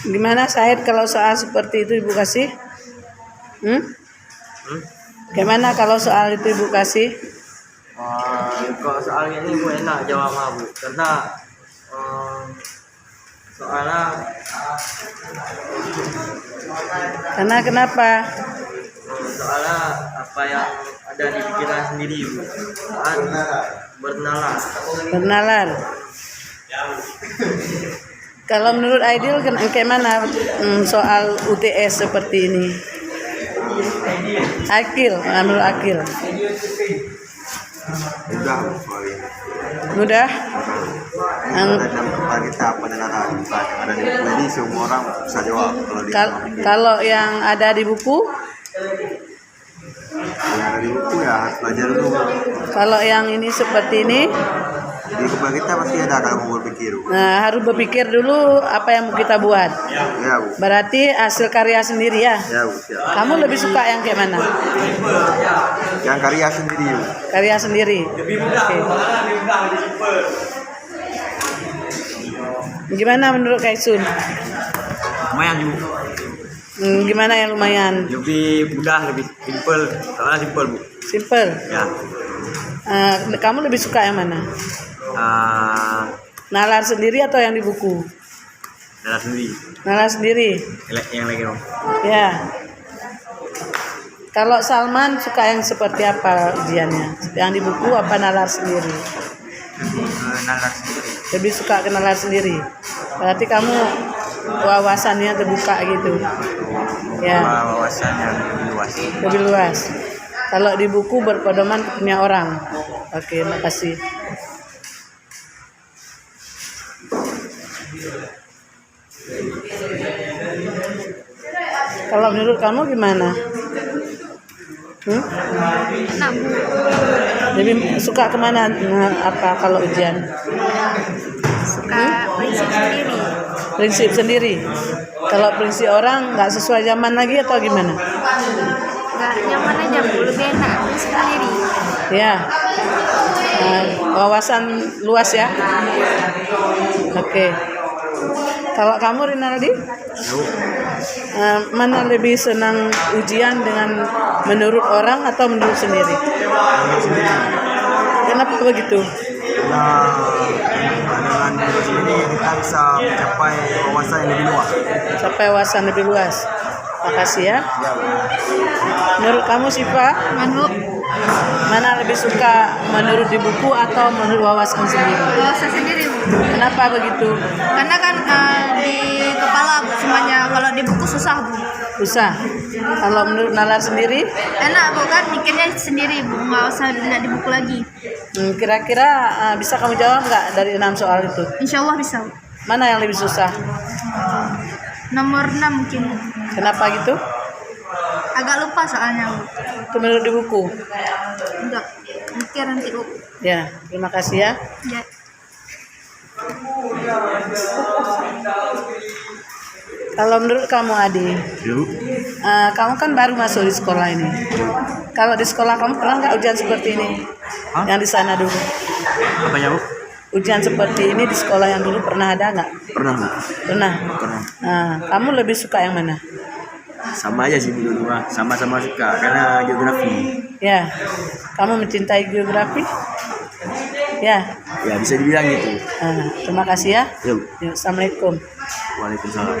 Gimana Syahid kalau soal seperti itu Ibu kasih? Gimana kalau soal itu Ibu kasih? Kalau soal ini gue enak jawab Bu, karena Karena kenapa? Soalnya apa yang ada di pikiran sendiri Bu, kan Bernalar. Kalau menurut Aidil kayak mana soal UTS seperti ini? Menurut Akil. Mudah. Kita penelaran ada di buku ini semua orang bisa jawab. Kalau yang ada di buku? Yang ada di buku ya harus belajar dulu. Kalau yang ini seperti ini? Di kepala kita pasti ada kalau mau berpikir. Nah, harus berpikir dulu apa yang mau kita buat. Ya, Bu. Berarti hasil karya sendiri ya? Ya, Bu. Ya. Kamu lebih suka yang kayak mana? Yang karya sendiri, Bu. Karya sendiri. Okay. Gimana menurut Kaisun? lumayan Bu. Gimana yang lumayan? Lebih mudah, lebih simpel. Soalnya simpel Bu. Simpel. Ya. Kamu lebih suka yang mana? Nalar sendiri atau yang di buku? Nalar sendiri. Nalar sendiri. Yang lagi dong. Ya. Kalau Salman suka yang seperti apa ujiannya? Yang di buku apa nalar sendiri? Nalar sendiri. Lebih suka ke nalar sendiri. Berarti kamu wawasannya terbuka gitu. Ya. Wawasannya lebih luas. Lebih luas. Kalau di buku berpedoman punya orang. Oke, makasih. Kalau menurut kamu gimana? Lebih suka kemana? Apa kalau ujian? Suka prinsip sendiri. Prinsip sendiri. Kalau prinsip orang nggak sesuai zaman lagi atau gimana? Nggak nyaman aja Bu, lebih enak prinsip sendiri. Ya. Wawasan luas ya. Oke. Kalau kamu Rinaldi? Mana lebih senang ujian dengan menurut orang atau menurut sendiri? Kenapa begitu? Dengan diri sendiri kita bisa mencapai wawasan yang lebih luas. Sampai wawasan lebih luas. Makasih ya. Menurut kamu Siva? Mana lebih suka menurut di buku atau menurut wawasan sendiri? Wawasan sendiri Bu. Kenapa begitu? Karena kan di kepala Bu semuanya, kalau di buku susah Bu. Susah. Kalau menurut nalar sendiri? Enak Bu, kan mikirnya sendiri Bu, nggak usah dilihat di buku lagi. Kira-kira bisa kamu jawab nggak dari 6 soal itu? Insya Allah bisa Bu. Mana yang lebih susah? Nomor 6 mungkin. Kenapa gitu? Agak lupa soalnya Bu. Itu menurut di buku? Enggak, mikir nanti Bu. Ya, terima kasih ya. Ya. Kalau menurut kamu Adi, kamu kan baru masuk di sekolah ini. Kalau di sekolah kamu pernah nggak ujian seperti ini? Yang di sana dulu? Apanya Bu? Ujian seperti ini di sekolah yang dulu pernah ada nggak? Pernah, Bu. Pernah. Nah, kamu lebih suka yang mana? Sama aja sih dulu, sama-sama suka karena geografi. Ya, kamu mencintai geografi? Ya. Ya bisa dibilang gitu. Terima kasih ya. Yuk. Assalamualaikum. Waalaikumsalam.